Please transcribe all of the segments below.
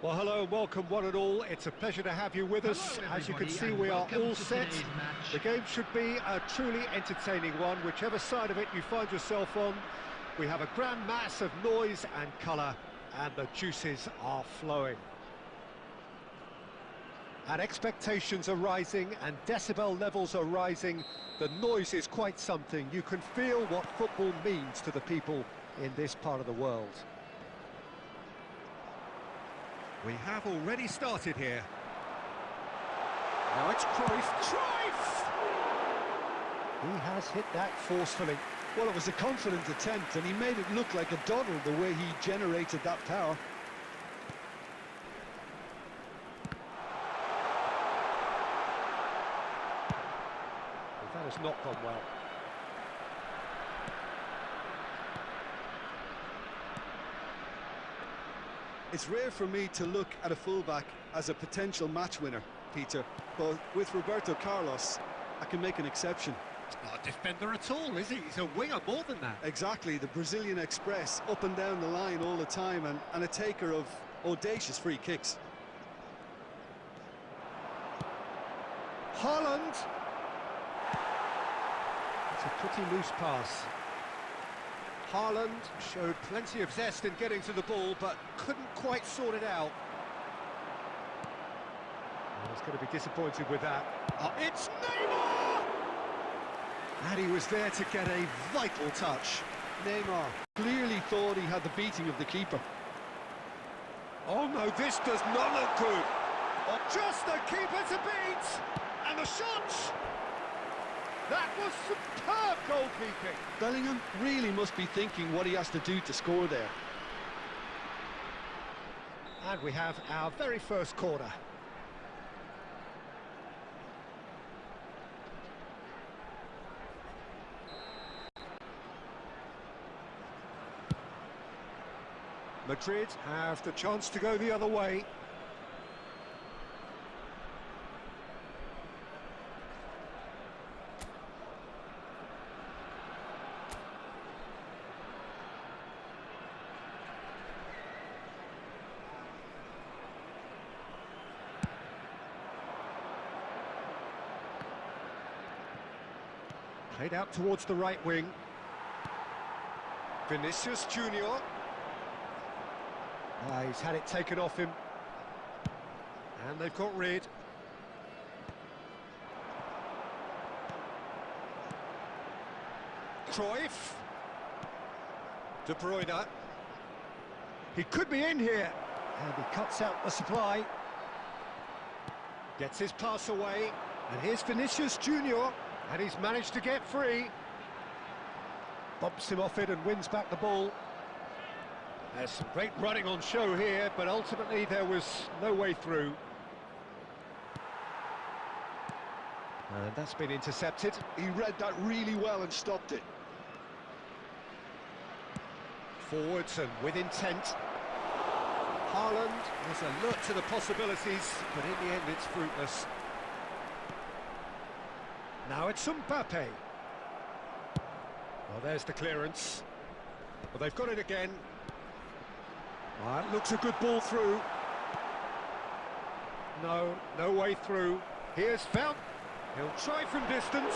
Well, hello and welcome one and all. It's a pleasure to have you with us. As you can see, we are all set. The game should be a truly entertaining one, whichever side of it you find yourself on. We have a grand mass of noise and colour, and the juices are flowing. And expectations are rising, and decibel levels are rising. The noise is quite something. You can feel what football means to the people in this part of the world. We have already started here. Now it's Cruyff. Cruyff! He has hit that forcefully. Well, it was a confident attempt, and he made it look like a doddle the way he generated that power. Well, that has not gone well. It's rare for me to look at a fullback as a potential match winner, Peter, but with Roberto Carlos, I can make an exception. He's not a defender at all, is he? He's a winger more than that. Exactly, the Brazilian Express, up and down the line all the time, and a taker of audacious free kicks. Haaland! It's a pretty loose pass. Haaland showed plenty of zest in getting to the ball, but couldn't quite sort it out. Well, he's going to be disappointed with that. Oh, it's Neymar! And he was there to get a vital touch. Neymar clearly thought he had the beating of the keeper. Oh no, this does not look good. Oh, just the keeper to beat! And the shot! That was superb goalkeeping. Bellingham really must be thinking what he has to do to score there. And we have our very first corner. Madrid have the chance to go the other way. Played out towards the right wing. Vinicius Junior. He's had it taken off him. And they've got rid. Cruyff. De Bruyne. He could be in here. And he cuts out the supply. Gets his pass away. And here's Vinicius Junior. And he's managed to get free. Bumps him off it and wins back the ball. There's some great running on show here, but ultimately there was no way through. And that's been intercepted. He read that really well and stopped it. Forwards and with intent. Haaland is alert to the possibilities, but in the end it's fruitless. Now it's Mbappe. Well, there's the clearance. Well, they've got it again. Well, that looks a good ball through. No way through. Here's Fount. He'll try from distance.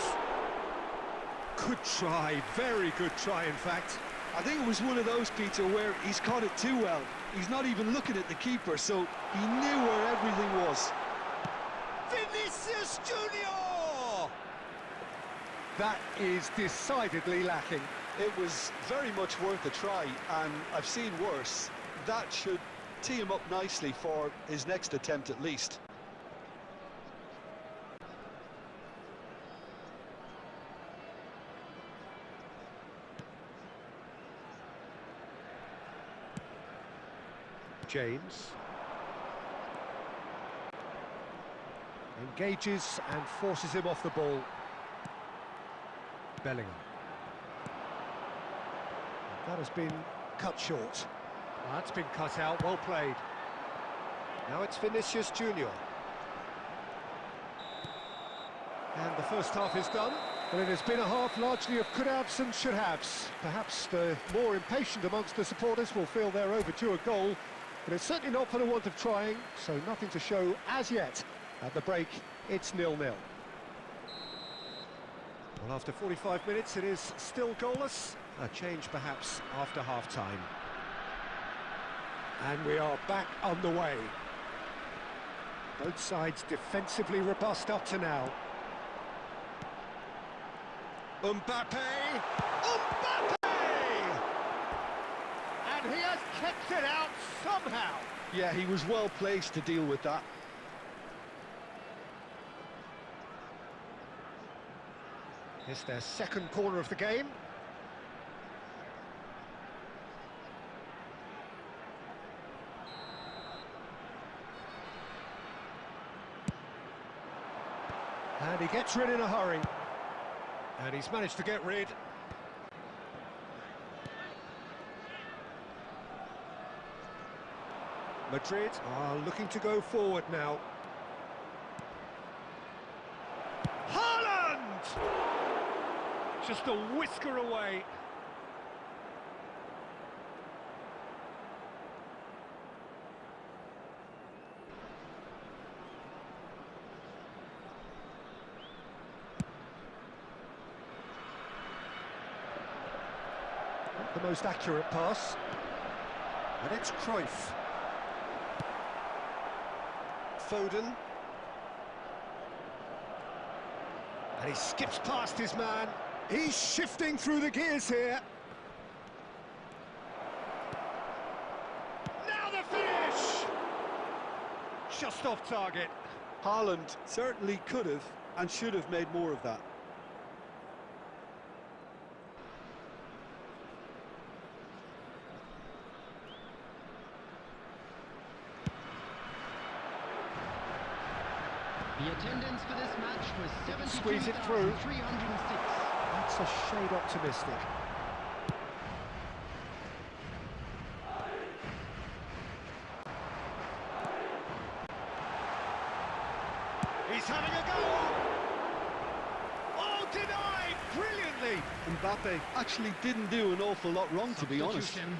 Good try, very good try, in fact. I think it was one of those, Peter, where he's caught it too well. He's not even looking at the keeper, so he knew where everything was. Vinicius Junior! That is decidedly lacking. It was very much worth a try, and I've seen worse. That should tee him up nicely for his next attempt at least. James. Engages and forces him off the ball. Bellingham. That has been cut short. Well, that's been cut out, well played. Now it's Vinicius Junior. And the first half is done. But it has been a half largely of could-haves and should-haves. Perhaps the more impatient amongst the supporters will feel they're overdue a goal. But it's certainly not for the want of trying, so nothing to show as yet. At the break, it's 0-0. Well, after 45 minutes, it is still goalless. A change, perhaps, after half-time. And we are back on the way. Both sides defensively robust up to now. Mbappe! And he has kept it out somehow. Yeah, he was well placed to deal with that. It's their second corner of the game. And he gets rid in a hurry. And he's managed to get rid. Madrid are looking to go forward now. Haaland! Just a whisker away. Not the most accurate pass. And it's Cruyff. Foden. And he skips past his man. He's shifting through the gears here. Now the finish! Just off target. Haaland certainly could have and should have made more of that. The attendance for this match was Squeeze it through. 72,306. That's a shade optimistic. He's having a go! Oh, denied! Brilliantly! Mbappe actually didn't do an awful lot wrong, to be honest. Substitution.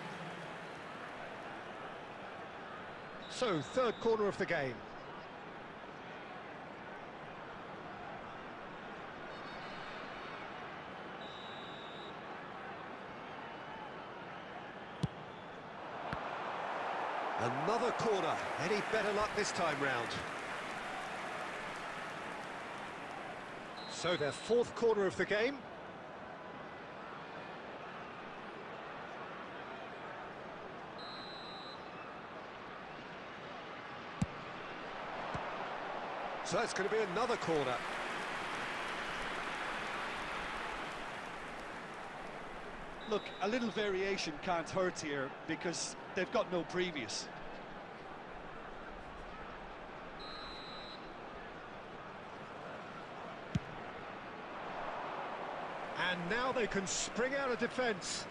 So, third corner of the game. Another corner. Any better luck this time round? So their fourth corner of the game. So it's going to be another corner. Look, a little variation can't hurt here because they've got no previous. And now they can spring out of defence.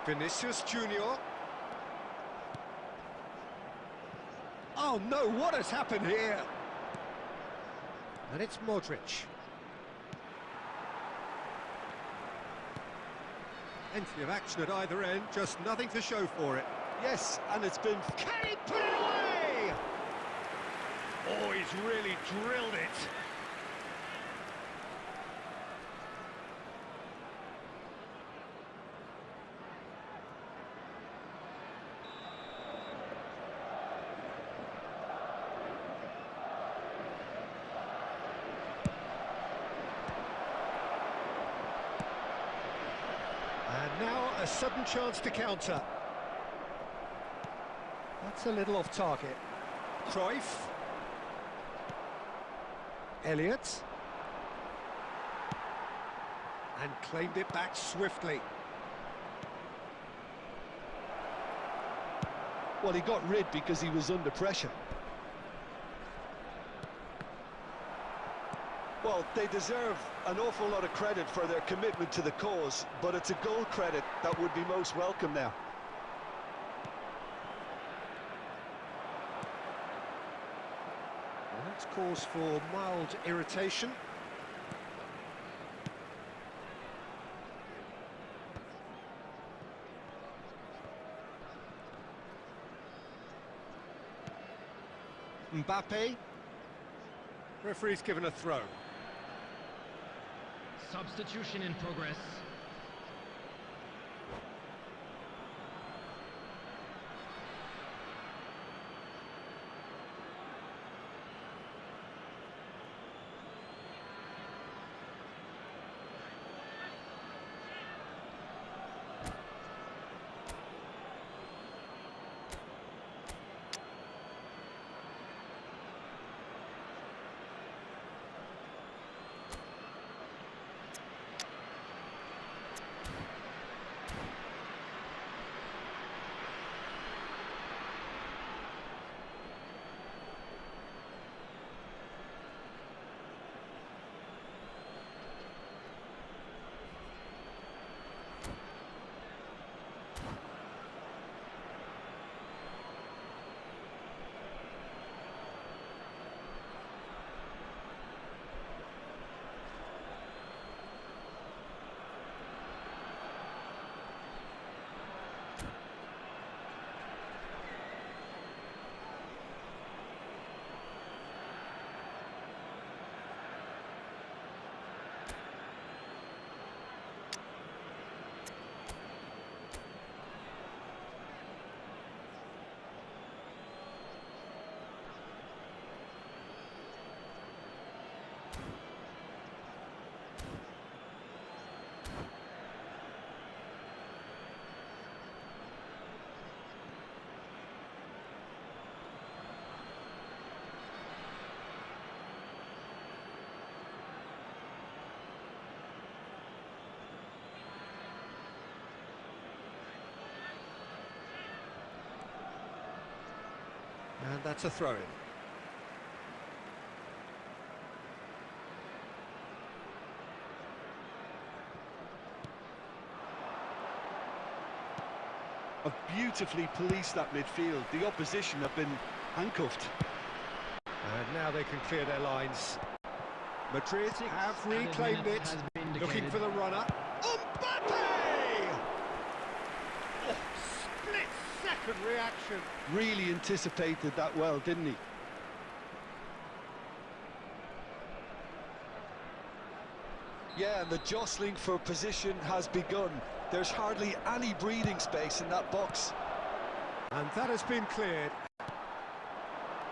Vinicius Junior. Oh no, what has happened here? And it's Modric. Plenty of action at either end, just nothing to show for it. Yes, and it's been... Can he put it away? Oh, he's really drilled it. And now a sudden chance to counter. That's a little off target. Cruyff. Elliott. And claimed it back swiftly. Well, he got rid because he was under pressure. Well, they deserve an awful lot of credit for their commitment to the cause, but it's a goal credit that would be most welcome now. Well, that's cause for mild irritation. Mbappe. Referee's given a throw. Substitution in progress. And that's a throw-in. Have beautifully policed that midfield. The opposition have been handcuffed. And now they can clear their lines. Madrid have added reclaimed it, minutes has been looking indicated. for the runner. Mbappe! Oh, split-second reaction. Really anticipated that well, didn't he? Yeah, and the jostling for position has begun. There's hardly any breathing space in that box. And that has been cleared.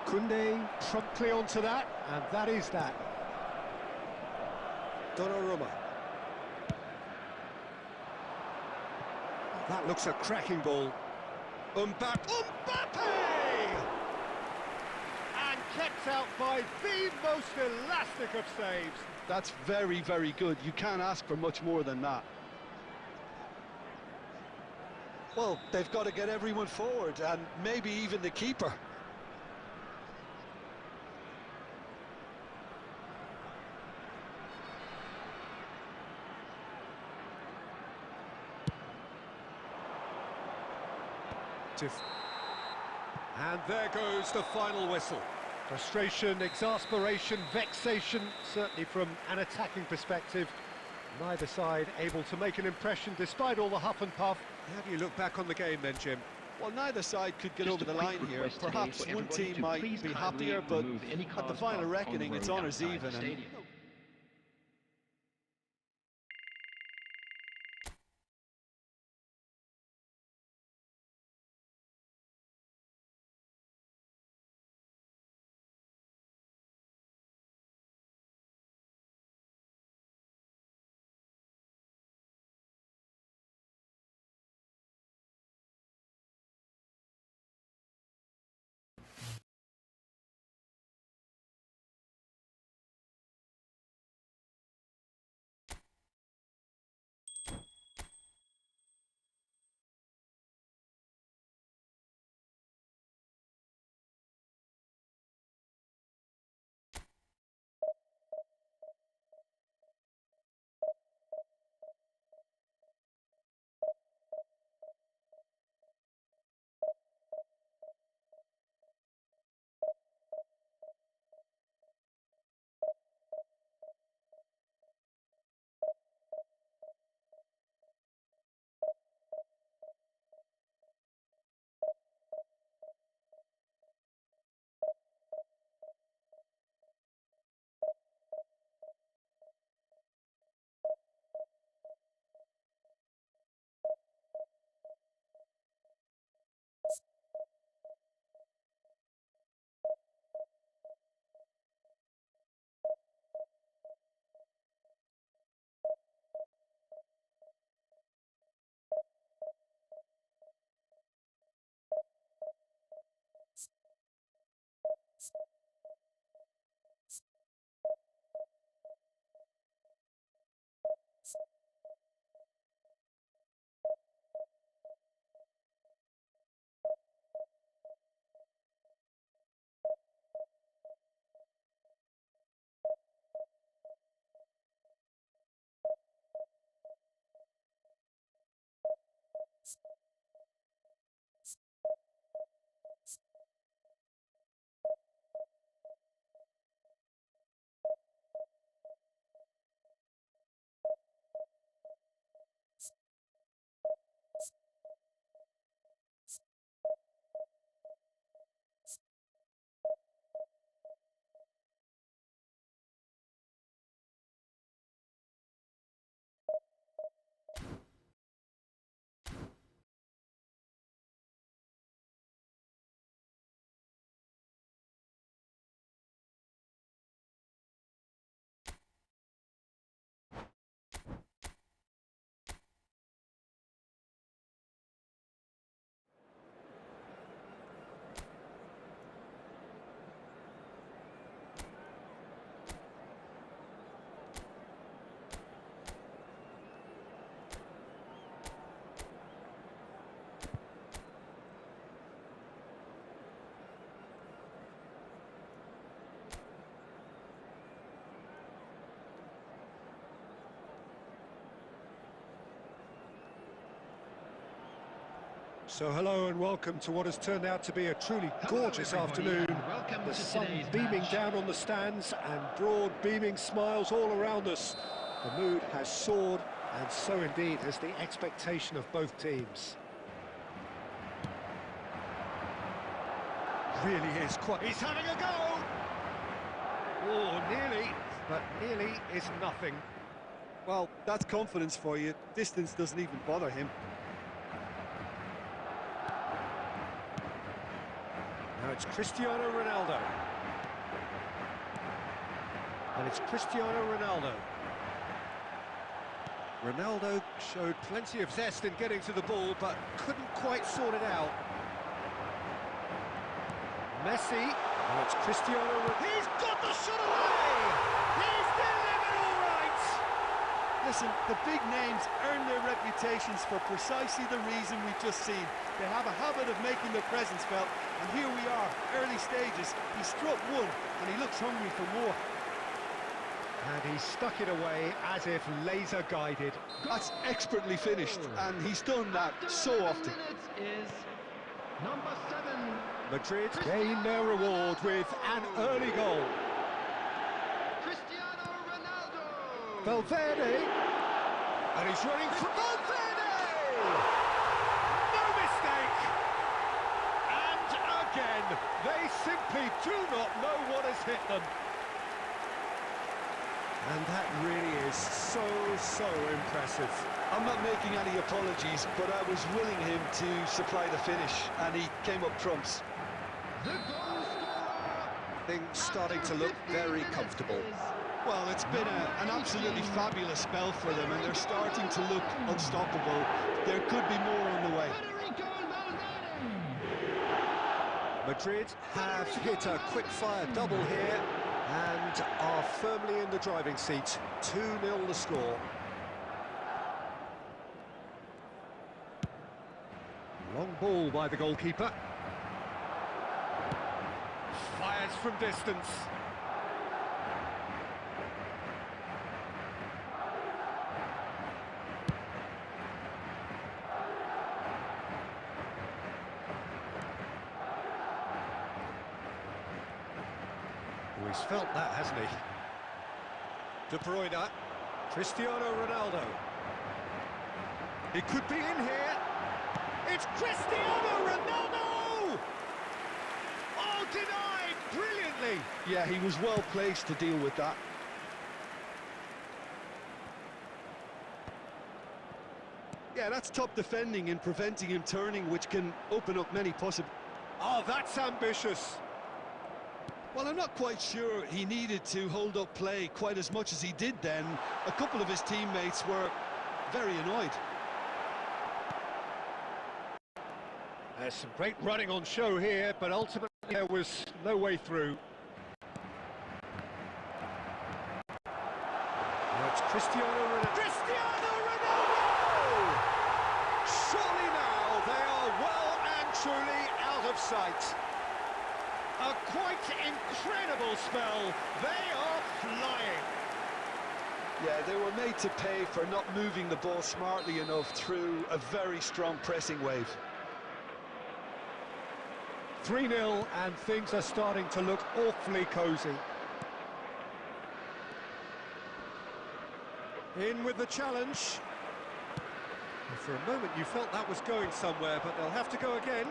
Koundé promptly onto that, and that is that. Donnarumma. That looks a cracking ball. Mbappe! And kept out by the most elastic of saves. That's very, very good. You can't ask for much more than that. Well, they've got to get everyone forward, and maybe even the keeper. And there goes the final whistle. Frustration, exasperation, vexation, certainly from an attacking perspective. Neither side able to make an impression despite all the huff and puff. How do you look back on the game then, Jim? Well, neither side could get Just over a the quick line here. request today Perhaps for one everybody team to might please be kindly happier, but remove any at the cars final parked reckoning, on it's the road honours outside even. the And stadium. So hello and welcome to what has turned out to be a truly gorgeous afternoon. The sun beaming down on the stands and broad beaming smiles all around us. The mood has soared, and so indeed has the expectation of both teams. Really is quite... He's having a go! Oh, nearly, but nearly is nothing. Well, that's confidence for you. Distance doesn't even bother him. Now it's Cristiano Ronaldo. And it's Cristiano Ronaldo. Ronaldo showed plenty of zest in getting to the ball, but couldn't quite sort it out. Messi. And it's Cristiano Ronaldo. He's got the shot away! He's delivered all right! Listen, the big names earn their reputations for precisely the reason we've just seen. They have a habit of making their presence felt, and here we are, early stages. He struck one, and he looks hungry for more. And he stuck it away as if laser-guided. That's expertly finished, and he's done that so often. Is number 7. Madrid gain their reward with an early goal. Cristiano Ronaldo. Valverde, and he's running for Valverde! No mistake! And again, they simply do not know what has hit them. And that really is so impressive. I'm not making any apologies, but I was willing him to supply the finish, and he came up trumps. The goal scorer. Things starting to look very comfortable. Well, it's been an absolutely fabulous spell for them, and they're starting to look unstoppable. There could be more on the way. Madrid have hit a quick-fire double here and are firmly in the driving seat. 2-0 the score. Long ball by the goalkeeper. Fires from distance. Oh, he's felt that, hasn't he? De Bruyne. Cristiano Ronaldo. It could be in here. It's Cristiano Ronaldo! Oh, denied brilliantly! Yeah, he was well placed to deal with that. Yeah, that's top defending and preventing him turning, which can open up many possible... Oh, that's ambitious! Well, I'm not quite sure he needed to hold up play quite as much as he did then. A couple of his teammates were very annoyed. There's some great running on show here, but ultimately there was no way through. Now it's Cristiano Ronaldo. Cristiano Ronaldo! Surely now they are well and truly out of sight. A quite incredible spell. They are flying. Yeah, they were made to pay for not moving the ball smartly enough through a very strong pressing wave. 3-0, and things are starting to look awfully cosy. In with the challenge. And for a moment you felt that was going somewhere, but they'll have to go again.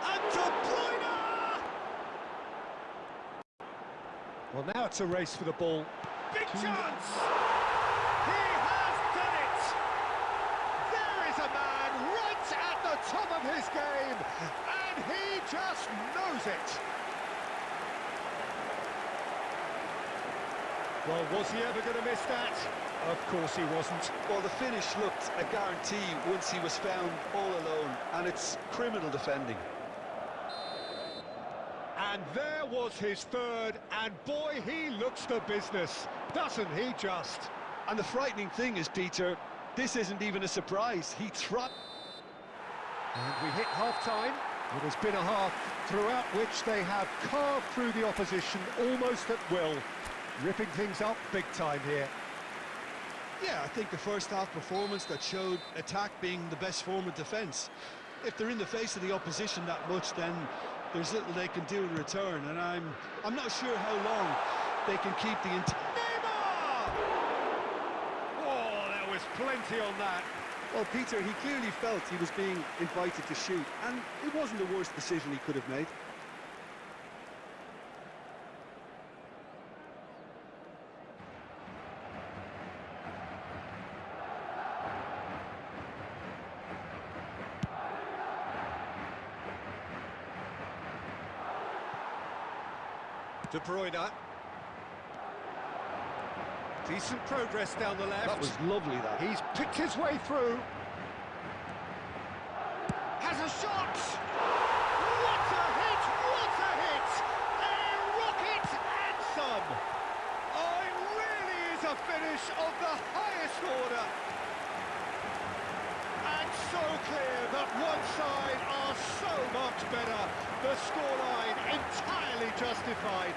And De Bruyne! Well, now it's a race for the ball. Big chance! He has done it! There is a man right at the top of his game, and he just knows it. Well, was he ever going to miss that? Of course he wasn't. Well, the finish looked a guarantee once he was found all alone, and it's criminal defending. And there was his third, and boy, he looks the business, doesn't he just? And the frightening thing is, Peter, this isn't even a surprise. He tried. And we hit half-time. It has been a half throughout which they have carved through the opposition almost at will, ripping things up big time here. Yeah, I think the first half performance that showed attack being the best form of defence. If they're in the face of the opposition that much, then there's little they can do in return, and I'm not sure how long they can keep the Neymar! Oh, there was plenty on that. Well, Peter, he clearly felt he was being invited to shoot, and it wasn't the worst decision he could have made. De Bruyne. Decent progress down the left. That was lovely, that. He's picked his way through. Has a shot! What a hit! What a hit! A rocket and some! Oh, it really is a finish of the highest order. And so clear that one side are so much better. The scoreline entirely justified.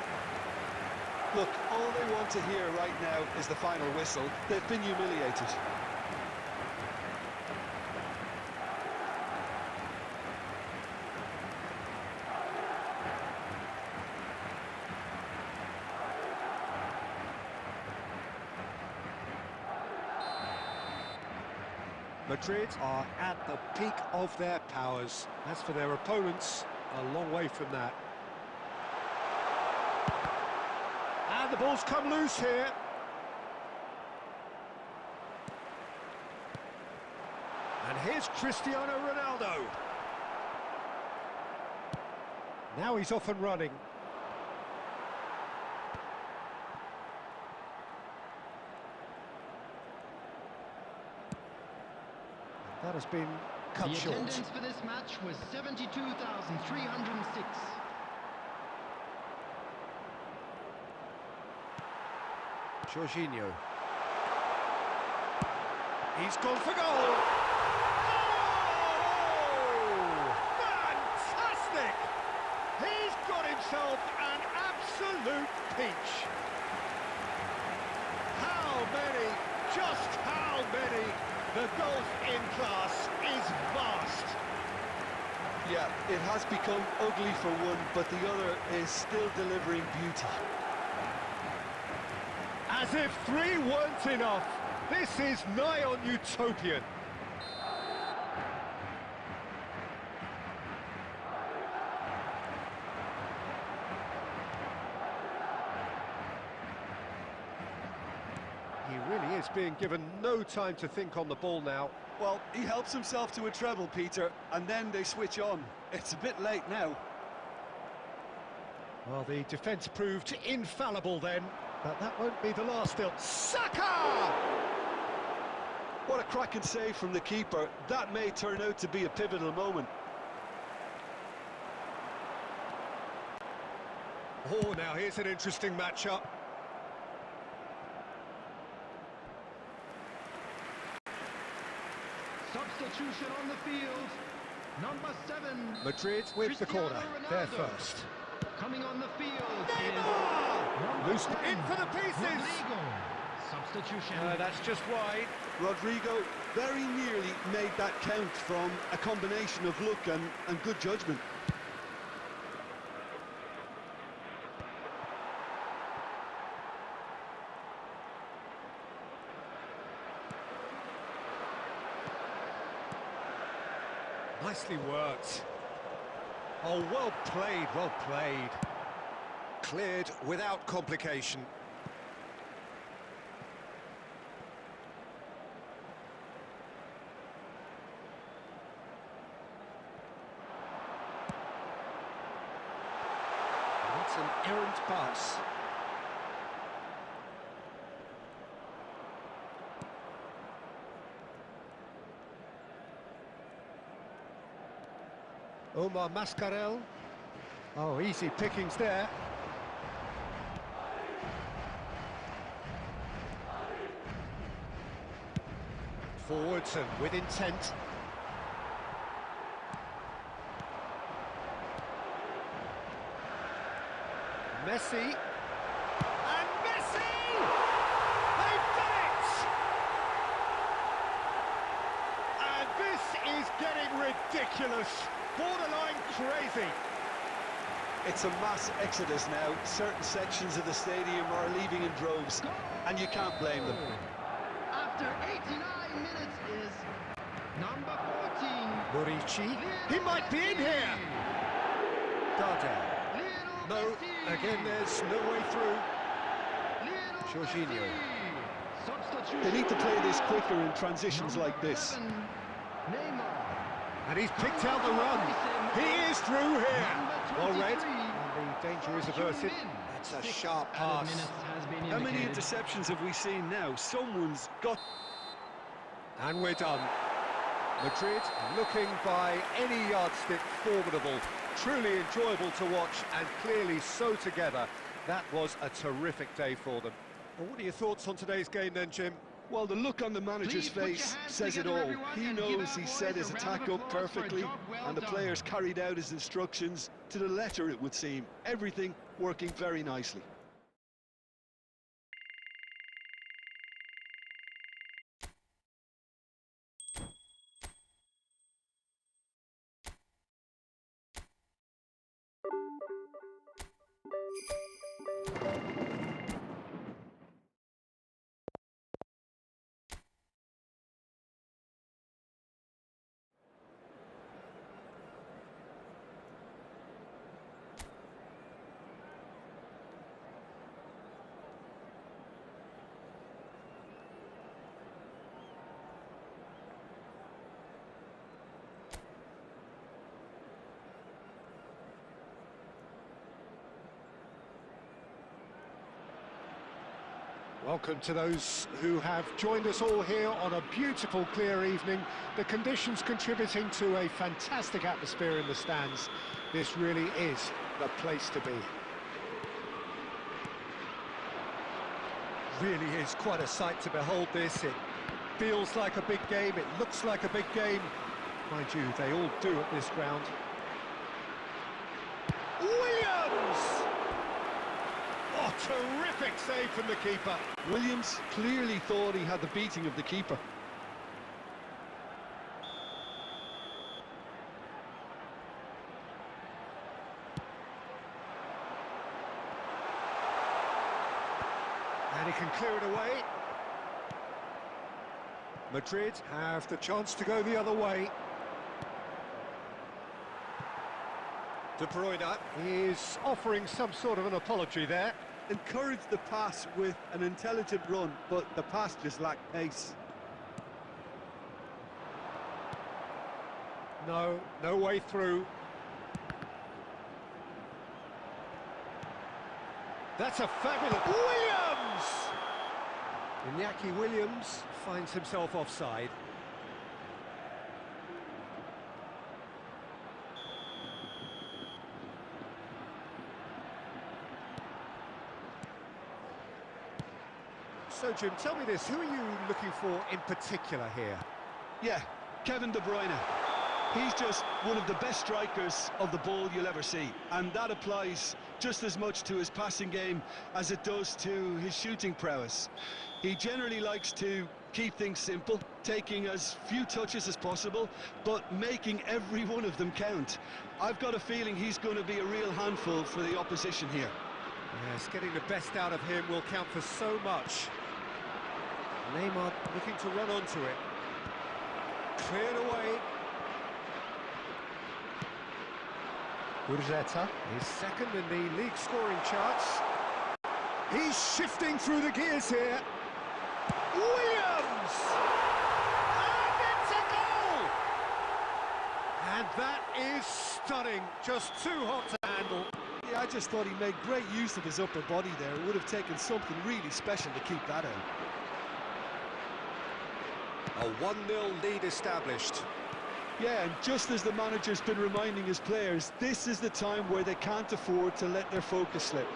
Look, all they want to hear right now is the final whistle. They've been humiliated. Madrid are at the peak of their powers. As for their opponents, a long way from that. And the ball's come loose here. And here's Cristiano Ronaldo. Now he's off and running. That has been cut short. The attendance for this match was 72,306. Jorginho. He's gone for goal. Oh! Fantastic! He's got himself an absolute peach. How many, just how many? The gulf in class is vast. Yeah, it has become ugly for one, but the other is still delivering beauty. As if 3 weren't enough, this is nigh on utopian. He really is being given no time to think on the ball now. Well, he helps himself to a treble, Peter, and then they switch on. It's a bit late now. Well, the defence proved infallible then, but that won't be the last still. Saka! What a cracking save from the keeper. That may turn out to be a pivotal moment. Oh, now here's an interesting matchup. Substitution on the field. Number 7. Madrid with the corner. They're Ronaldo. first. Coming on the field Neymar! is Loosed in for the pieces. Rodrigo. Substitution. That's just wide. Rodrigo very nearly made that count from a combination of luck and good judgment. Nicely worked. Oh, well played, well played. Cleared without complication. It's an errant pass. Omar Mascarell. Oh, easy pickings there. Forwards and with intent. Messi. And Messi! They've done it! ridiculous, borderline crazy. It's a mass exodus now. Certain sections of the stadium are leaving in droves, and you can't blame them. After 89 minutes is number 14. Murici, he might be in here. Dardan. No, again there's no way through. Jorginho. They need to play this quicker in transitions like this. And he's picked out the run. He is through here. Well read. And the danger is averted. That's a sharp pass. How many interceptions have we seen now? Someone's got... And we're done. Madrid looking by any yardstick formidable. Truly enjoyable to watch and clearly so together. That was a terrific day for them. Well, what are your thoughts on today's game then, Jim? Well, the look on the manager's face says it all. He knows he set his attack up perfectly, and the players carried out his instructions to the letter, it would seem. Everything working very nicely. Welcome to those who have joined us all here on a beautiful, clear evening. The conditions contributing to a fantastic atmosphere in the stands. This really is the place to be. Really is quite a sight to behold this. It feels like a big game, it looks like a big game. Mind you, they all do at this ground. Williams! Oh, terrific save from the keeper. Williams clearly thought he had the beating of the keeper. And he can clear it away. Madrid have the chance to go the other way. De Bruyne is offering some sort of an apology there. Encouraged the pass with an intelligent run, but the pass just lacked pace. No way through. That's a fabulous... Williams! Iñaki Williams finds himself offside. So, Jim, tell me this, who are you looking for in particular here? Yeah, Kevin De Bruyne. He's just one of the best strikers of the ball you'll ever see, and that applies just as much to his passing game as it does to his shooting prowess. He generally likes to keep things simple, taking as few touches as possible, but making every one of them count. I've got a feeling he's going to be a real handful for the opposition here. Yes, getting the best out of him will count for so much. Neymar looking to run onto it. Cleared away. Ureta is second in the league scoring charts. He's shifting through the gears here. Williams! And it's a goal! And that is stunning. Just too hot to handle. Yeah, I just thought he made great use of his upper body there. It would have taken something really special to keep that out. A 1-0 lead established. Yeah, and just as the manager's been reminding his players, this is the time where they can't afford to let their focus slip.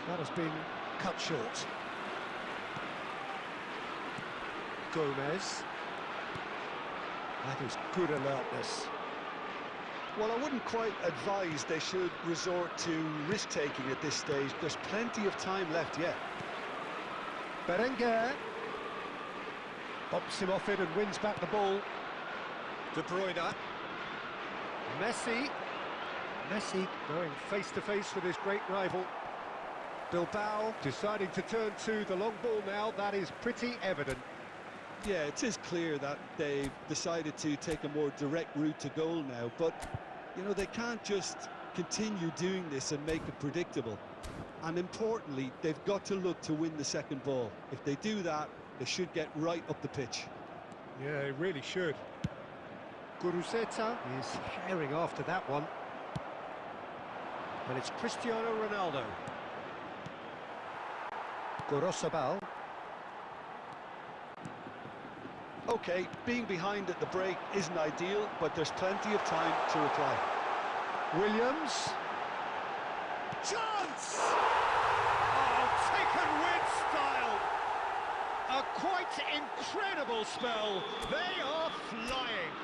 That has been cut short. Gomez. That is good alertness. Well, I wouldn't quite advise they should resort to risk-taking at this stage. There's plenty of time left yet. Berenguer bumps him off it and wins back the ball. De Bruyne. Messi. Messi going face-to-face with his great rival. Bilbao deciding to turn to the long ball now. That is pretty evident. Yeah, it is clear that they've decided to take a more direct route to goal now, but, you know, they can't just continue doing this and make it predictable. And importantly, they've got to look to win the second ball. If they do that, they should get right up the pitch. Yeah, they really should. Guruzeta is herring after that one. And it's Cristiano Ronaldo. Gorosabal. Okay, being behind at the break isn't ideal, but there's plenty of time to reply. Williams. Chance! Oh, taken with style. A quite incredible spell. They are flying.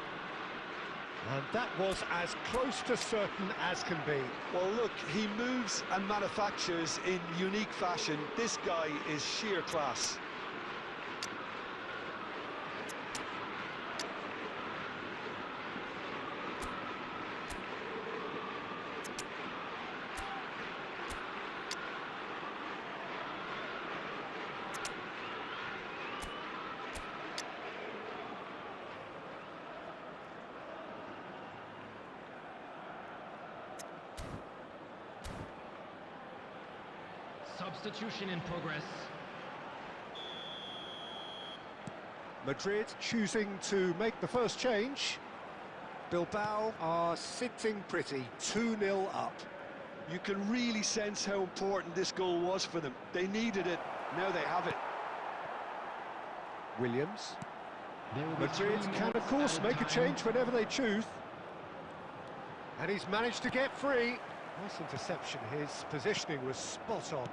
And that was as close to certain as can be. Well, look, he moves and manufactures in unique fashion. This guy is sheer class. Substitution in progress. Madrid choosing to make the first change. Bilbao are sitting pretty, 2-0 up. You can really sense how important this goal was for them. They needed it, now they have it. Williams. Madrid can, of course, make a change whenever they choose. And he's managed to get free. Nice interception, his positioning was spot on.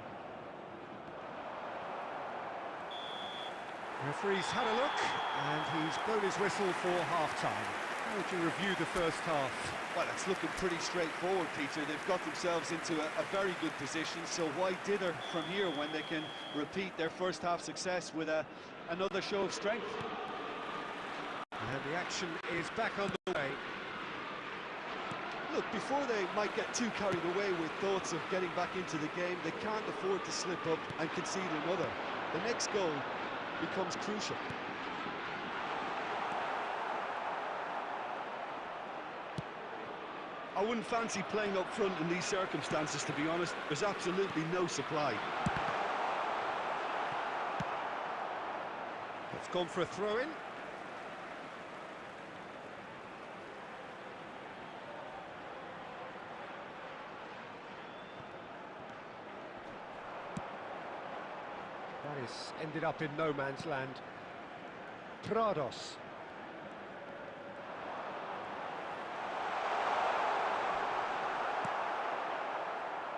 Referee's had a look, and he's blown his whistle for half-time. How would you review the first half? Well, it's looking pretty straightforward, Peter. They've got themselves into a very good position, so why dither from here when they can repeat their first half success with another show of strength? And the action is back underway. Look, before they might get too carried away with thoughts of getting back into the game, they can't afford to slip up and concede another. The next goal becomes crucial. I wouldn't fancy playing up front in these circumstances, to be honest. There's absolutely no supply. It's gone for a throw-in. That is ended up in no man's land. Prados.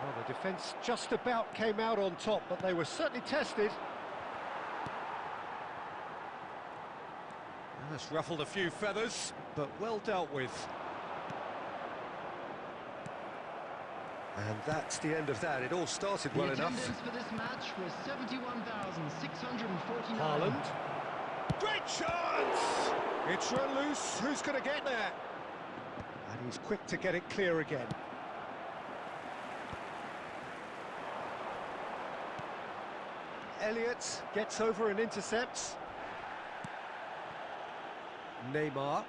Well, the defence just about came out on top, but they were certainly tested. And that's ruffled a few feathers, but well dealt with. And that's the end of that. It all started well enough. The attendance for this match was 71,649. Haaland. Great chance! It's run loose. Who's going to get there? And he's quick to get it clear again. Elliott gets over and intercepts. Neymar.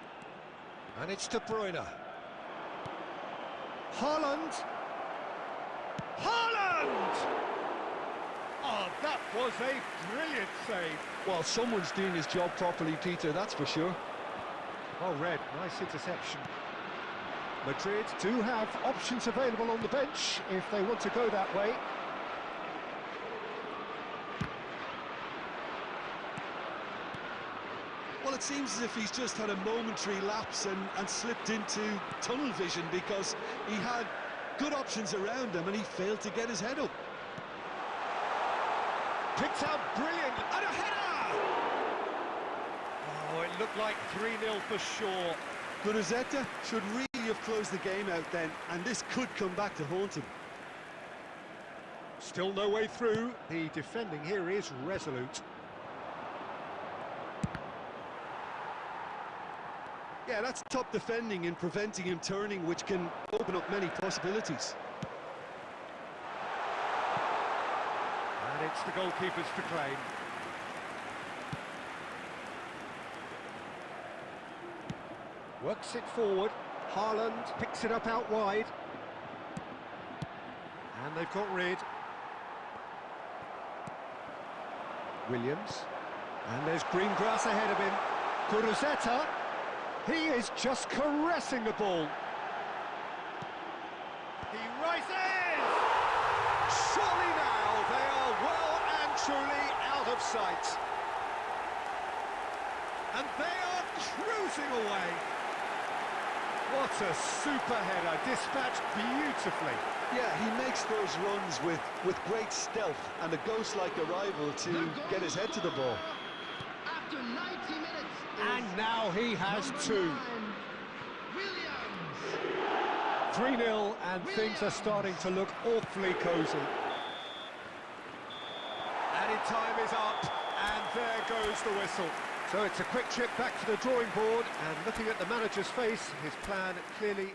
And it's De Bruyne. Haaland. Haaland! Oh, that was a brilliant save. Well, someone's doing his job properly, Peter, that's for sure. Oh, Red, nice interception. Madrid do have options available on the bench if they want to go that way. Well, it seems as if he's just had a momentary lapse and slipped into tunnel vision, because he had good options around him and he failed to get his head up. Picked out brilliant, and a header! Oh, it looked like 3-0 for sure. Guruzeta should really have closed the game out then, and this could come back to haunt him. Still no way through. The defending here is resolute. Yeah, that's top defending and preventing him turning, which can open up many possibilities. And it's the goalkeepers to claim. Works it forward. Haaland picks it up out wide. And they've got rid. Williams. And there's green grass ahead of him. Kuruzeta. He is just caressing the ball. He rises! Surely now they are well and truly out of sight. And they are cruising away. What a super header, dispatched beautifully. Yeah, he makes those runs with great stealth and a ghost-like arrival to get his head to the ball. After 90 minutes. And now he has two. 3-0, and things are starting to look awfully cosy. Added time is up, and there goes the whistle. So it's a quick trip back to the drawing board, and looking at the manager's face, his plan clearly...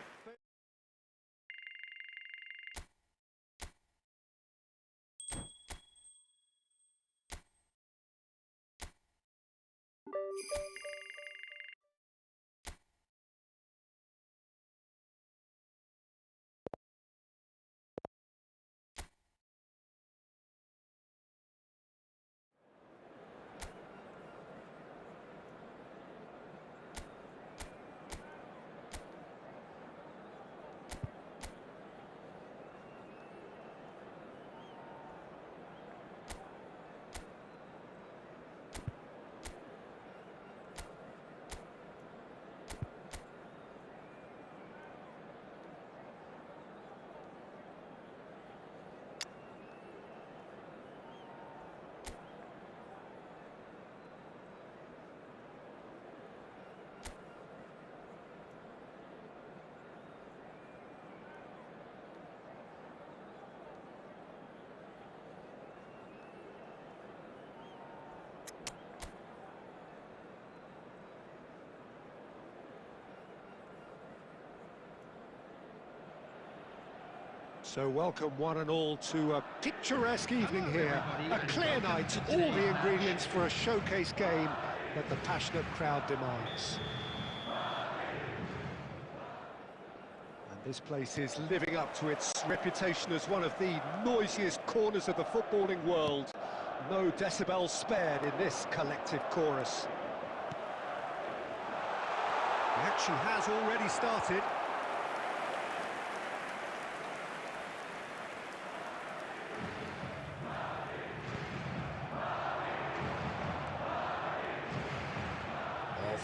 So welcome one and all to a picturesque evening here. A clear night, all the ingredients for a showcase game that the passionate crowd demands. And this place is living up to its reputation as one of the noisiest corners of the footballing world. No decibels spared in this collective chorus. The action has already started.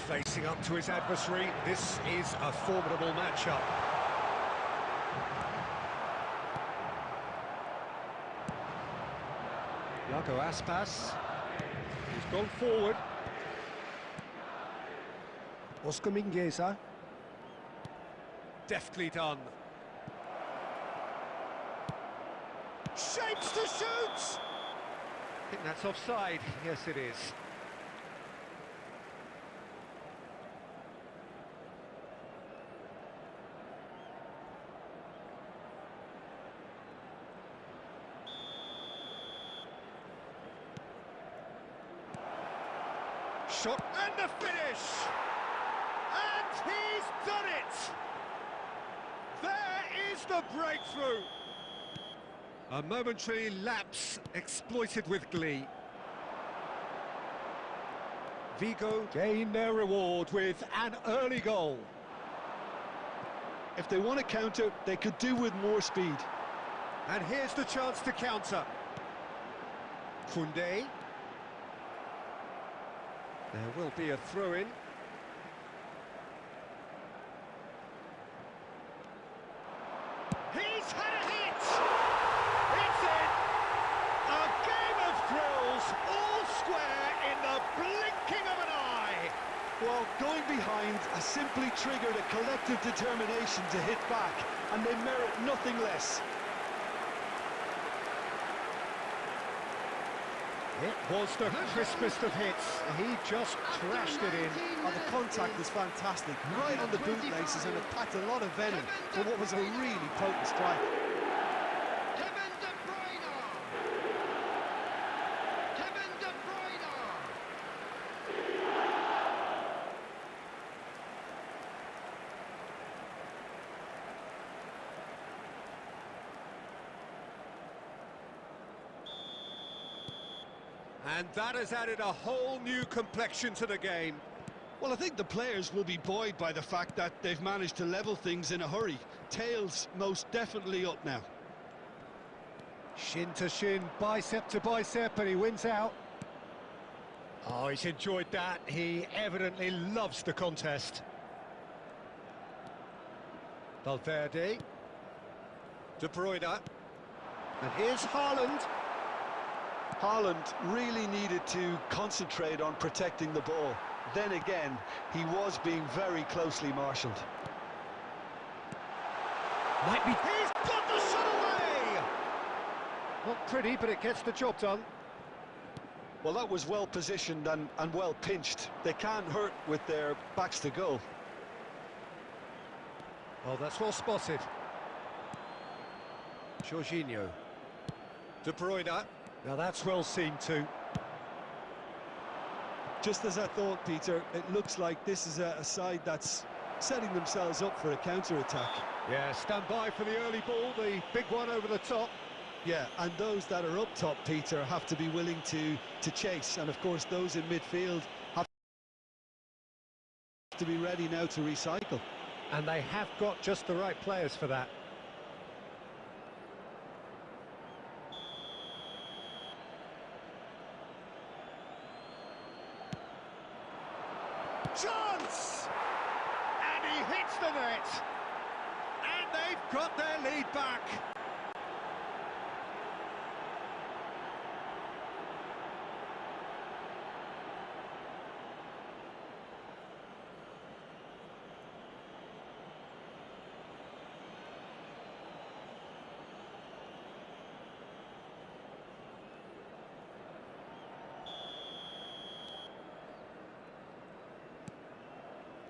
Facing up to his adversary, this is a formidable matchup. Iago Aspas, he's gone forward. Oscar Mingueza. Deftly done. Shapes to shoot! I think that's offside. Yes, it is. Shot and the finish! And he's done it! There is the breakthrough! A momentary lapse exploited with glee. Vigo gain their reward with an early goal. If they want to counter, they could do with more speed. And here's the chance to counter. Koundé. There will be a throw-in. He's had a hit! It's in! A game of thrills, all square in the blinking of an eye! Well, going behind has simply triggered a collective determination to hit back, and they merit nothing less. It was the crispest of hits. He just crashed it in. Oh, the contact was fantastic, right on the bootlaces, and it packed a lot of venom for what was a really potent strike. And that has added a whole new complexion to the game. Well, I think the players will be buoyed by the fact that they've managed to level things in a hurry. Tails most definitely up now. Shin to shin, bicep to bicep, and he wins out. Oh, he's enjoyed that. He evidently loves the contest. Valverde. De Bruyne. And here's Haaland. Haaland really needed to concentrate on protecting the ball. Then again, he was being very closely marshalled. Might be... He's got the shot away! Not pretty, but it gets the job done. Well, that was well positioned and well pinched. They can't hurt with their backs to goal. Oh, that's well spotted. Jorginho. De Bruyne. Now that's well seen too. Just as I thought, Peter, it looks like this is a side that's setting themselves up for a counter-attack. Yeah, stand by for the early ball, the big one over the top. Yeah, and those that are up top, Peter, have to be willing to chase. And of course, those in midfield have to be ready now to recycle. And they have got just the right players for that. Chance! And he hits the net! And they've got their lead back!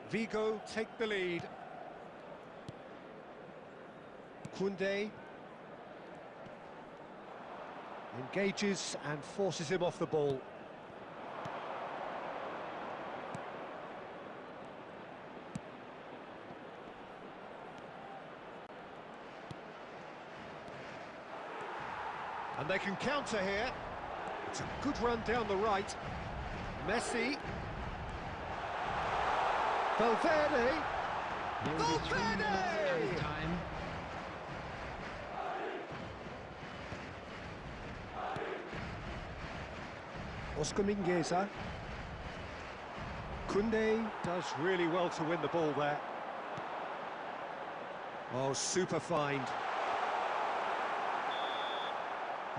Vigo take the lead. Koundé engages and forces him off the ball. And they can counter here. It's a good run down the right. Messi. Valverde! Valverde! Oscar Mingueza. Koundé does really well to win the ball there. Oh, super find.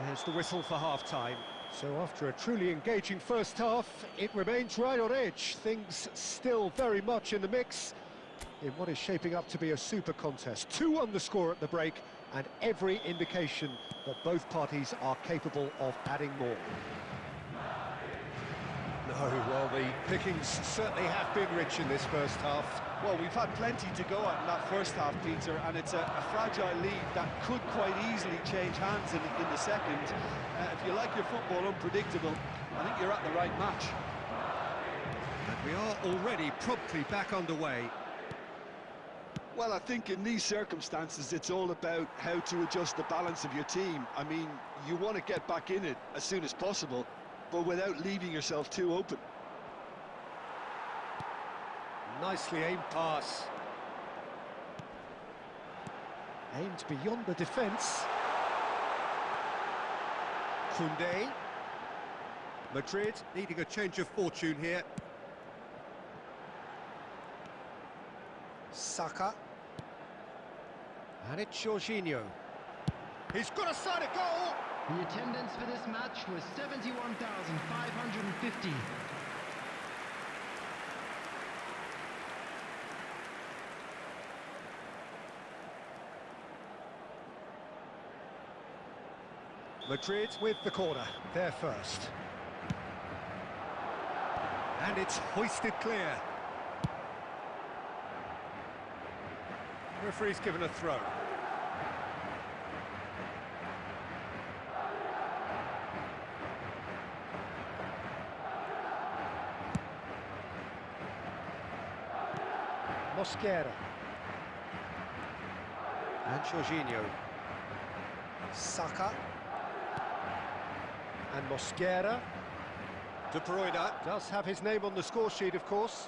There's the whistle for half-time. So after a truly engaging first half, it remains right on edge. Things still very much in the mix in what is shaping up to be a super contest. 2-1 the score at the break, and every indication that both parties are capable of adding more. No, well, the pickings certainly have been rich in this first half. Well, we've had plenty to go at in that first half, Peter, and it's a fragile lead that could quite easily change hands in the second. If you like your football unpredictable, I think you're at the right match. And we are already promptly back underway. Well, I think in these circumstances, it's all about how to adjust the balance of your team. I mean, you want to get back in it as soon as possible, but without leaving yourself too open. Nicely aimed pass. Aimed beyond the defence. Koundé. Madrid needing a change of fortune here. Saka. And it's Jorginho. He's got a side of goal! The attendance for this match was 71,550. Madrid with the corner, they're first. And it's hoisted clear. Referee's given a throw. Mosquera. And Jorginho. Saka. And Mosquera. De Bruyne does have his name on the score sheet, of course.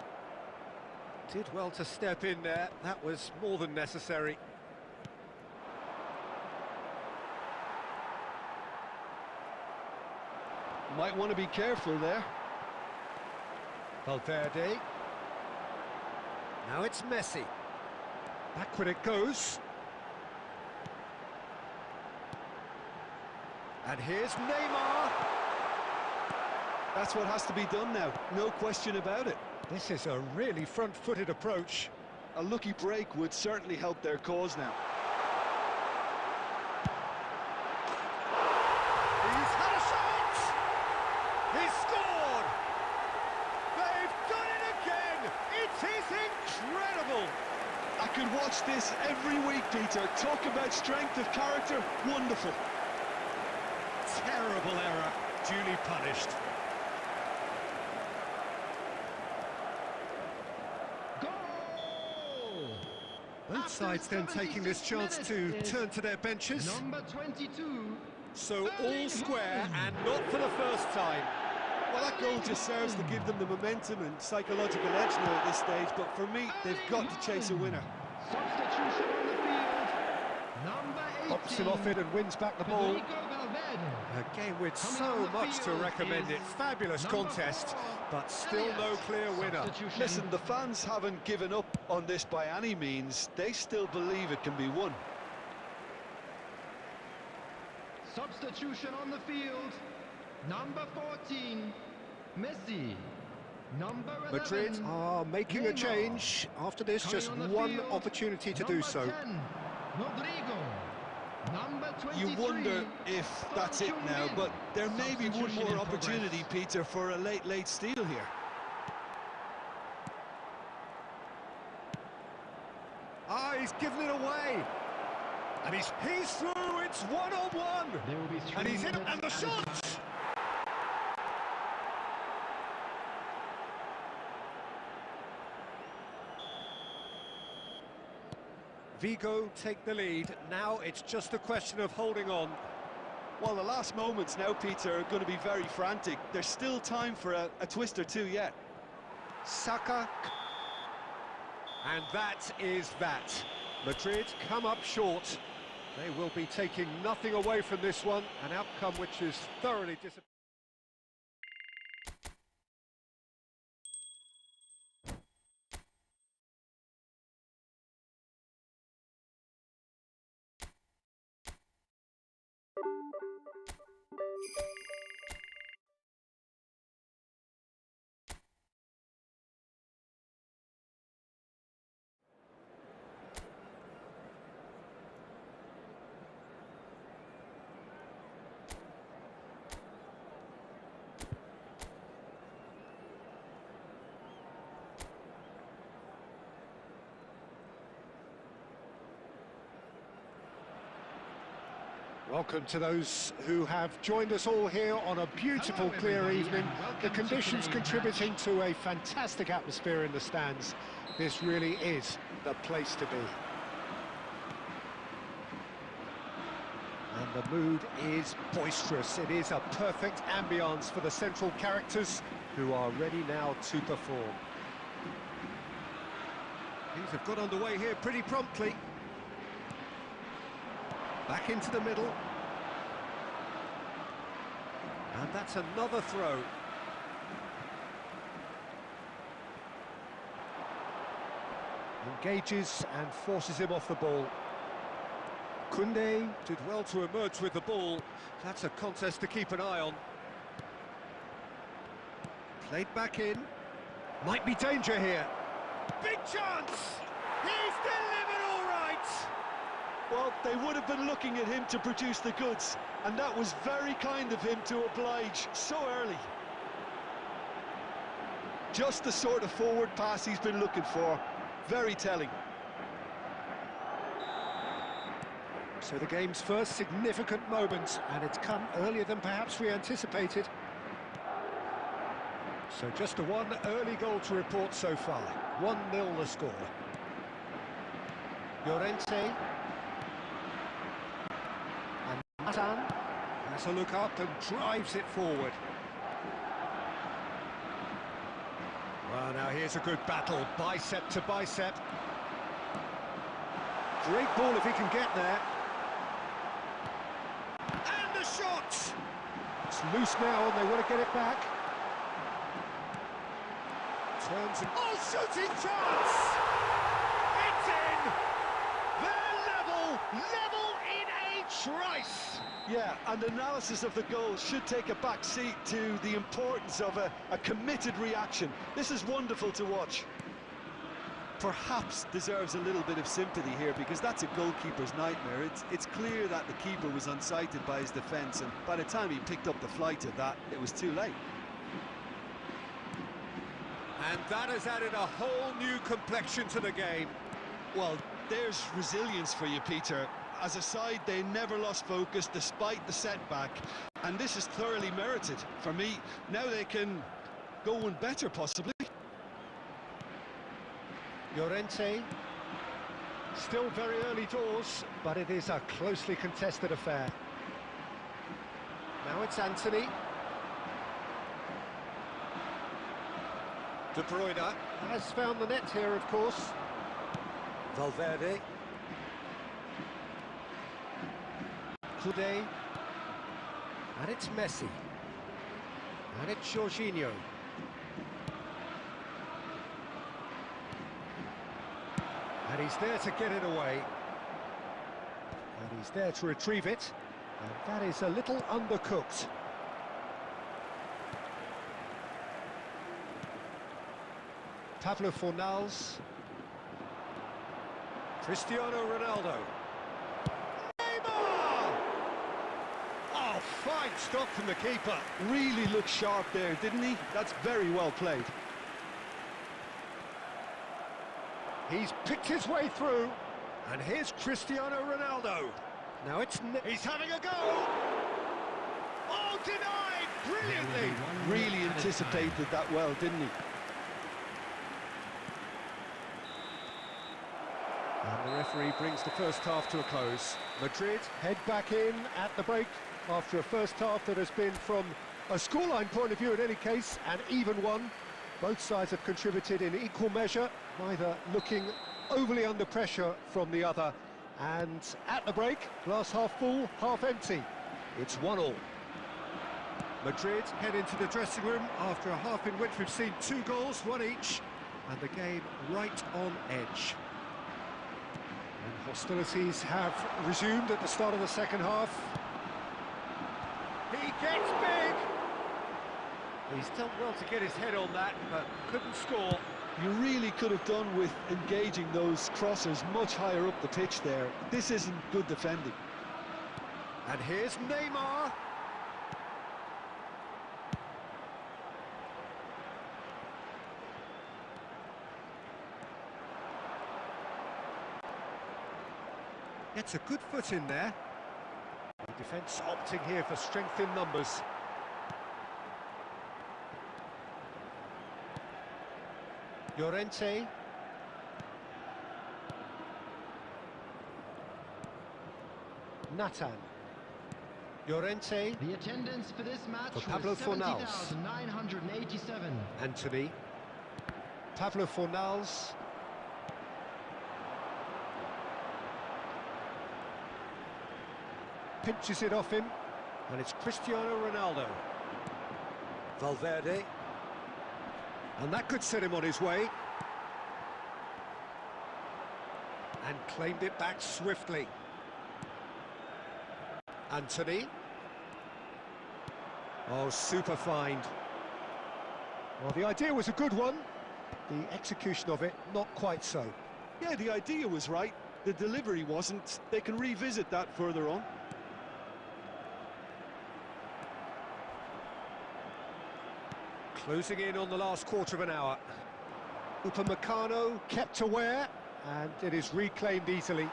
Did well to step in there. That was more than necessary. Might want to be careful there. Valverde. Now it's Messi. Backward it goes. And here's Neymar. That's what has to be done now, no question about it. This is a really front-footed approach. A lucky break would certainly help their cause now. He's had a shot! He's scored! They've done it again! It is incredible! I could watch this every week, Peter. Talk about strength of character, wonderful. Terrible error, duly punished. Both sides then taking this chance to turn to their benches. Number 22. So all square, and not for the first time. Well, that goal just serves to give them the momentum and psychological edge now at this stage, but for me, they've got to chase a winner. Substitution on the field. Number 18. Pops him off it and wins back the ball. Federico Valverde. A game with so much to recommend it. Fabulous contest, but still no clear winner. Listen, the fans haven't given up on this by any means. They still believe it can be won. Substitution on the field. Number 14. Messi. Number 11. Madrid are making a change. After this, just one opportunity to do so. Number 10. Rodrigo. Number 23. You wonder if that's it now, but there may be one more opportunity, Peter, for a late steal here. Ah, he's given it away. And he's through, it's one-on-one. And he's in, and the shot! Vigo take the lead. Now it's just a question of holding on. Well, the last moments now, Peter, are going to be very frantic. There's still time for a twist or two yet. Saka. And that is that. Madrid come up short. They will be taking nothing away from this one. An outcome which is thoroughly disappointing. Welcome to those who have joined us all here on a beautiful, clear evening. The conditions contributing to a fantastic atmosphere in the stands. This really is the place to be. And the mood is boisterous. It is a perfect ambience for the central characters who are ready now to perform. Things have got underway here pretty promptly. Back into the middle. And that's another throw. Engages and forces him off the ball. Koundé did well to emerge with the ball. That's a contest to keep an eye on. Played back in. Might be danger here. Big chance! He's delivered all right! Well, they would have been looking at him to produce the goods, and that was very kind of him to oblige so early. just the sort of forward pass he's been looking for. Very telling. So the game's first significant moment, and it's come earlier than perhaps we anticipated. So just a one early goal to report so far. 1-0 the score. Llorente. And Matan has a look up and drives it forward. Well, now here's a good battle, bicep to bicep. Great ball if he can get there. And the shot! It's loose now and they want to get it back. Turns and... Oh, shooting chance! It's in! They're level in a trice! Yeah, and analysis of the goal should take a back seat to the importance of a committed reaction. This is wonderful to watch. Perhaps deserves a little bit of sympathy here, because that's a goalkeeper's nightmare. It's clear that the keeper was unsighted by his defence, and by the time he picked up the flight of that, it was too late. And that has added a whole new complexion to the game. Well, there's resilience for you, Peter. As a side, they never lost focus despite the setback, and this is thoroughly merited. For me, now they can go one better, possibly. Llorente, still very early doors, but it is a closely contested affair. Now it's Anthony. De Bruyne has found the net here, of course. Valverde. Coudet. And it's Messi. And it's Jorginho. And he's there to get it away. And he's there to retrieve it. And that is a little undercooked. Pablo Fornals. Cristiano Ronaldo. Neymar! Oh, fine stop from the keeper. Really looked sharp there, didn't he? That's very well played. He's picked his way through. And here's Cristiano Ronaldo. Now he's having a go. Oh, denied brilliantly. Really anticipated that well, didn't he? And the referee brings the first half to a close. Madrid head back in at the break after a first half that has been, from a scoreline point of view in any case, an even one. Both sides have contributed in equal measure, neither looking overly under pressure from the other. And at the break, glass half full, half empty. It's 1-1. Madrid head into the dressing room after a half in which we've seen 2 goals, 1 each, and the game right on edge. And hostilities have resumed at the start of the second half. He gets big! He's done well to get his head on that, but couldn't score. You really could have done with engaging those crossers much higher up the pitch there. This isn't good defending. And here's Neymar. Gets a good foot in there. The defence opting here for strength in numbers. Llorente. Nathan. Llorente. The attendance for this match for Pablo was Fornals. 70,987. Anthony. Pablo Fornals. Pinches it off him, and it's Cristiano Ronaldo. Valverde. And that could set him on his way. And claimed it back swiftly. Anthony. Oh, super find. Well, the idea was a good one. The execution of it, not quite so. Yeah, the idea was right. The delivery wasn't. They can revisit that further on. Closing in on the last quarter of an hour. Upamecano kept aware, and it is reclaimed easily.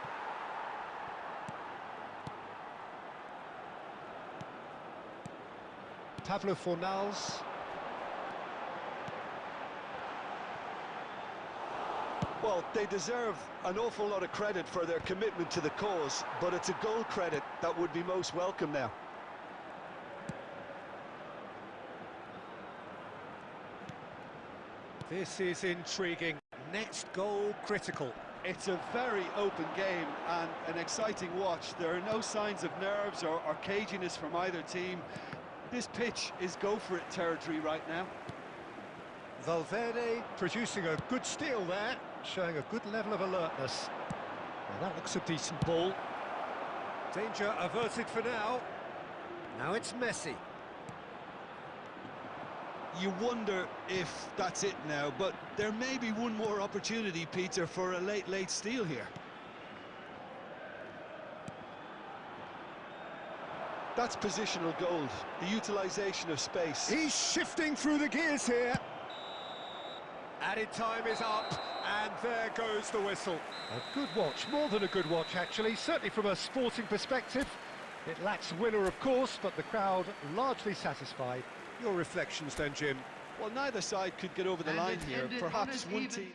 Pablo Fornals. Well, they deserve an awful lot of credit for their commitment to the cause, but it's a goal credit that would be most welcome now. This is intriguing. Next goal critical. It's a very open game and an exciting watch. There are no signs of nerves or caginess from either team. This pitch is go-for-it territory right now. Valverde producing a good steal there, showing a good level of alertness. Well, that looks a decent ball. Danger averted for now. Now it's Messi. You wonder if that's it now, but there may be one more opportunity, Peter, for a late steal here. That's positional gold, the utilisation of space. He's shifting through the gears here. Added time is up, and there goes the whistle. A good watch, more than a good watch actually, certainly from a sporting perspective. It lacks winner, of course, but the crowd largely satisfied. Your reflections then, Jim? Well, neither side could get over the line here. Perhaps one team...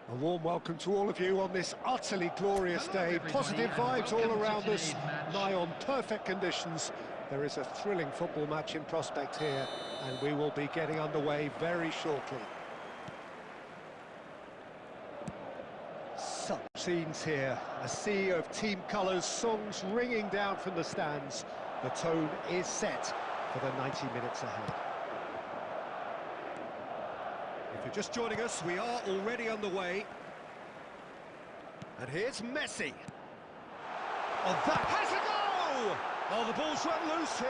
A warm welcome to all of you on this utterly glorious day. Positive vibes all around us, nigh on perfect conditions. There is a thrilling football match in prospect here, and we will be getting underway very shortly. Such scenes here, a sea of team colours, songs ringing down from the stands. The tone is set for the 90 minutes ahead. If you're just joining us, we are already underway. And here's Messi. Oh, that has a goal! Oh, the ball's run loose here.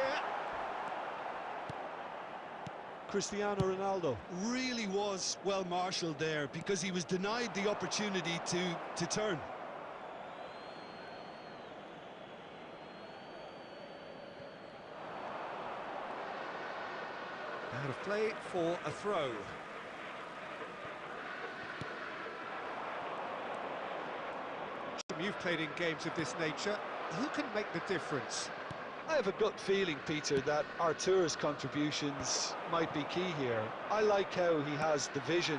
Cristiano Ronaldo really was well marshalled there because he was denied the opportunity to turn. Out of play for a throw. You've played in games of this nature. Who can make the difference? I have a gut feeling, Peter, that Artur's contributions might be key here. I like how he has the vision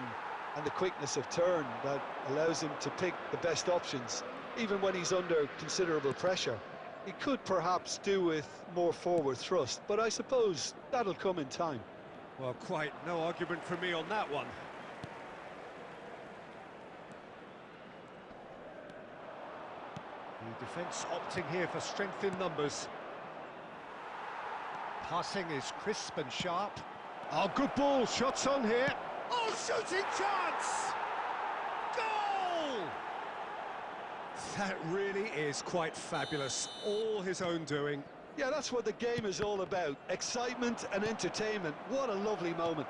and the quickness of turn that allows him to pick the best options, even when he's under considerable pressure. He could perhaps do with more forward thrust, but I suppose that'll come in time. Well, quite no argument from me on that one. The defence opting here for strength in numbers. Passing is crisp and sharp. Oh, good ball, shots on here. Oh, shooting chance! Goal! That really is quite fabulous, all his own doing. Yeah, that's what the game is all about. Excitement and entertainment. What a lovely moment.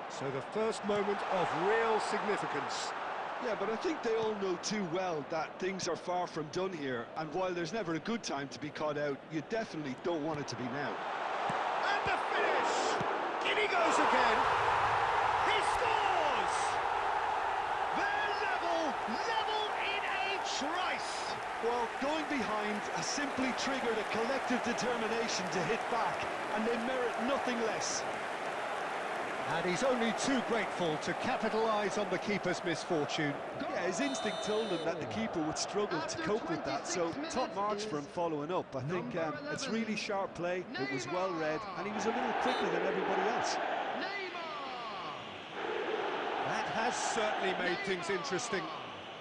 So the first moment of real significance. Yeah, but I think they all know too well that things are far from done here, and while there's never a good time to be caught out, you definitely don't want it to be now. And the finish! In he goes again! He scores! They're level in a trice! has simply triggered a collective determination to hit back, and they merit nothing less. And he's only too grateful to capitalise on the keeper's misfortune. Yeah, his instinct told him that the keeper would struggle to cope with that, so top marks for him following up. I think it's really sharp play, it was well read, and he was a little quicker than everybody else. That has certainly made things interesting.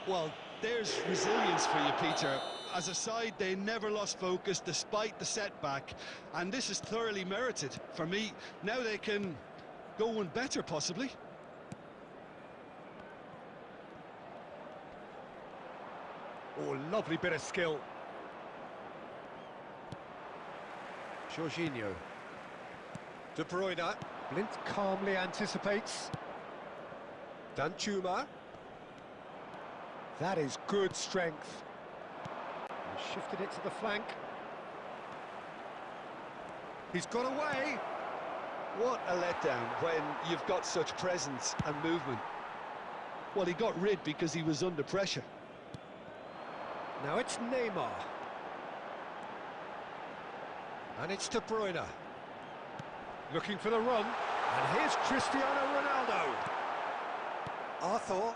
Well, there's resilience for you, Peter. As a side, they never lost focus despite the setback, and this is thoroughly merited. For me, now they can go one better, possibly. Oh, lovely bit of skill. Jorginho. De Bruyne. Blind calmly anticipates. Danjuma. That is good strength. He shifted it to the flank. He's got away. What a letdown when you've got such presence and movement. Well, he got rid because he was under pressure. Now it's Neymar. And it's De Bruyne. Looking for the run. And here's Cristiano Ronaldo. Arthur.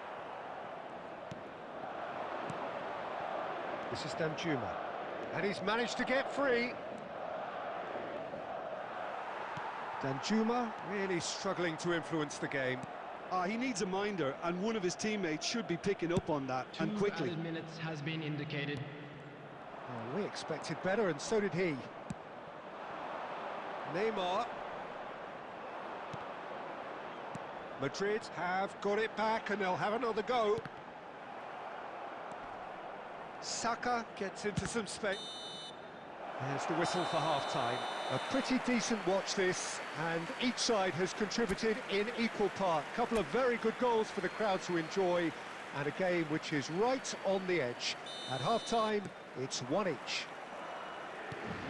This is Danjuma. And he's managed to get free. Danjuma really struggling to influence the game. He needs a minder, and one of his teammates should be picking up on that, and quickly. 2 added minutes has been indicated. Well, we expected better, and so did he. Neymar. Madrid have got it back, and they'll have another go. Saka gets into some space. There's the whistle for half-time. A pretty decent watch this, and each side has contributed in equal part. A couple of very good goals for the crowd to enjoy, and a game which is right on the edge. At half-time, it's 1 each.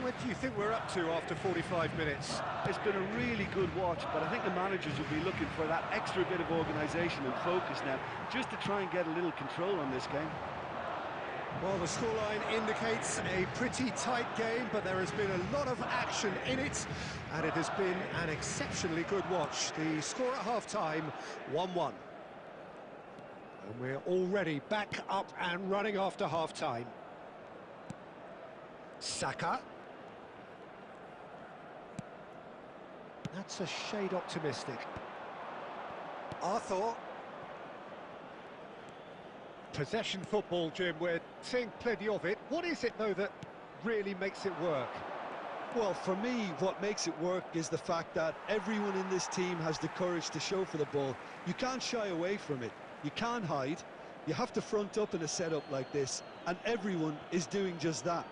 What do you think we're up to after 45 minutes? It's been a really good watch, but I think the managers will be looking for that extra bit of organisation and focus now, just to try and get a little control on this game. Well, the scoreline indicates a pretty tight game, but there has been a lot of action in it, and it has been an exceptionally good watch. The score at half-time, 1-1. And we're already back up and running after half-time. Saka. That's a shade optimistic. Arthur. Possession football, Jim, we're seeing plenty of it. What is it, though, that really makes it work? Well, for me, what makes it work is the fact that everyone in this team has the courage to show for the ball. You can't shy away from it. You can't hide. You have to front up in a setup like this, and everyone is doing just that.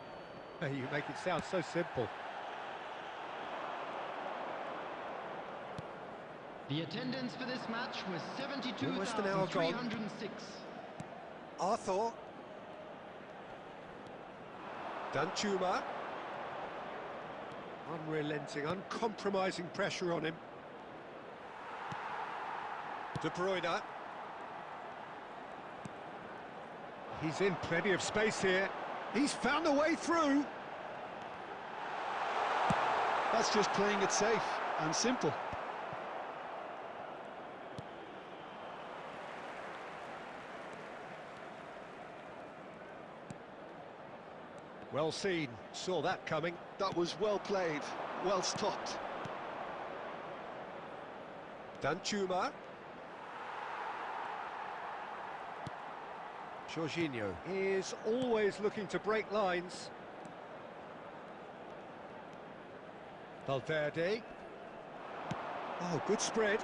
You make it sound so simple. The attendance for this match was Almost an hour gone. 72,306. Arthur. Danjuma. Unrelenting, uncompromising pressure on him. De Bruyne. He's in plenty of space here. He's found a way through. That's just playing it safe and simple. Well seen, saw that coming. That was well played, well stopped. Danjuma. Jorginho is always looking to break lines. Valverde. Oh, good spread.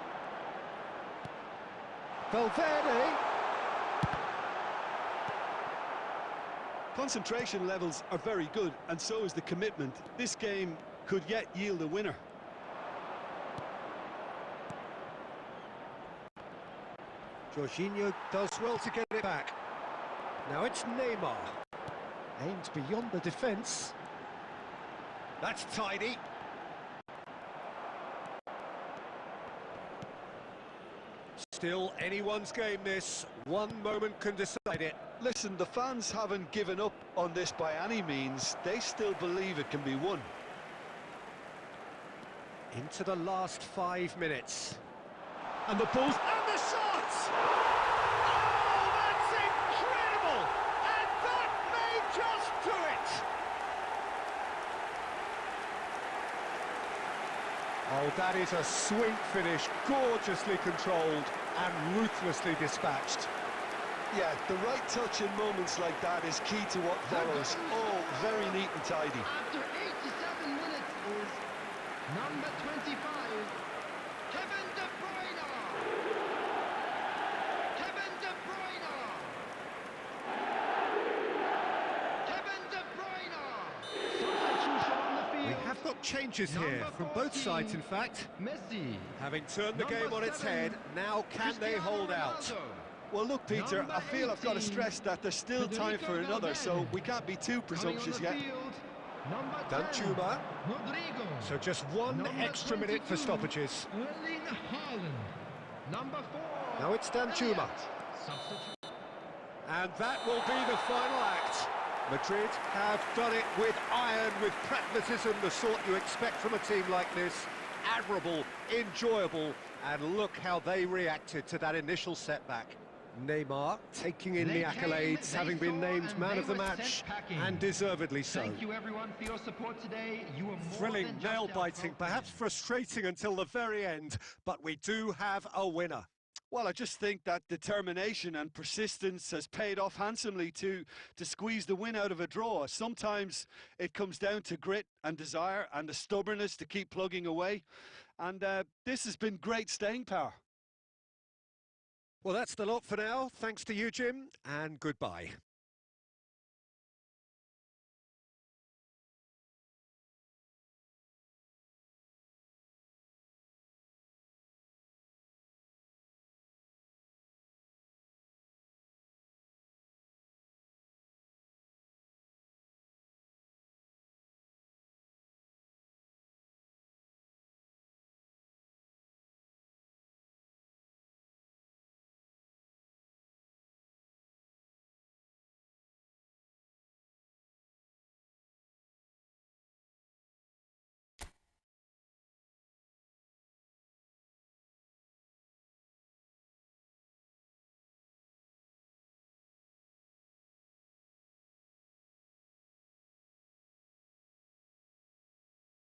Valverde. Concentration levels are very good, and so is the commitment. This game could yet yield a winner. Jorginho does well to get it back. Now it's Neymar. Aimed beyond the defence. That's tidy. Still anyone's game this. One moment can decide it. Listen, the fans haven't given up on this by any means. They still believe it can be won. Into the last 5 minutes. And the ball's... And the shot! Oh, that's incredible! And that may just do it! Oh, that is a sweet finish, gorgeously controlled and ruthlessly dispatched. Yeah, the right touch in moments like that is key to what follows. Oh, very neat and tidy. After 87 minutes is number 25, Kevin De Bruyne. Kevin De Bruyne. Kevin De Bruyne. Substitution on the field. We have got changes here Number from both 14, sides, in fact. Messi. Having turned the Number game on its 7, head, now can they Cristiano hold out? Ronaldo. Well, look, Peter, Number I feel I've got to 18, stress that there's still time for another, so we can't be too presumptuous yet. Number 10, Danjuma. Rodrigo. So just one Number extra minute for 22, stoppages. Erling Haaland. Number 4. Now it's Danjuma. Elliott. Substitute. And that will be the final act. Madrid have done it with iron, with pragmatism, the sort you expect from a team like this. Admirable, enjoyable, and look how they reacted to that initial setback. Neymar taking in They the accolades, came, having they been saw, named and man they of the were match, sent packing. and deservedly so. Thank you everyone for your support today. You were more Thrilling, than just nail-biting, our perhaps fans. frustrating until the very end, but we do have a winner. Well, I just think that determination and persistence has paid off handsomely to squeeze the win out of a draw. Sometimes it comes down to grit and desire and the stubbornness to keep plugging away. And this has been great staying power. Well, that's the lot for now. Thanks to you, Jim, and goodbye.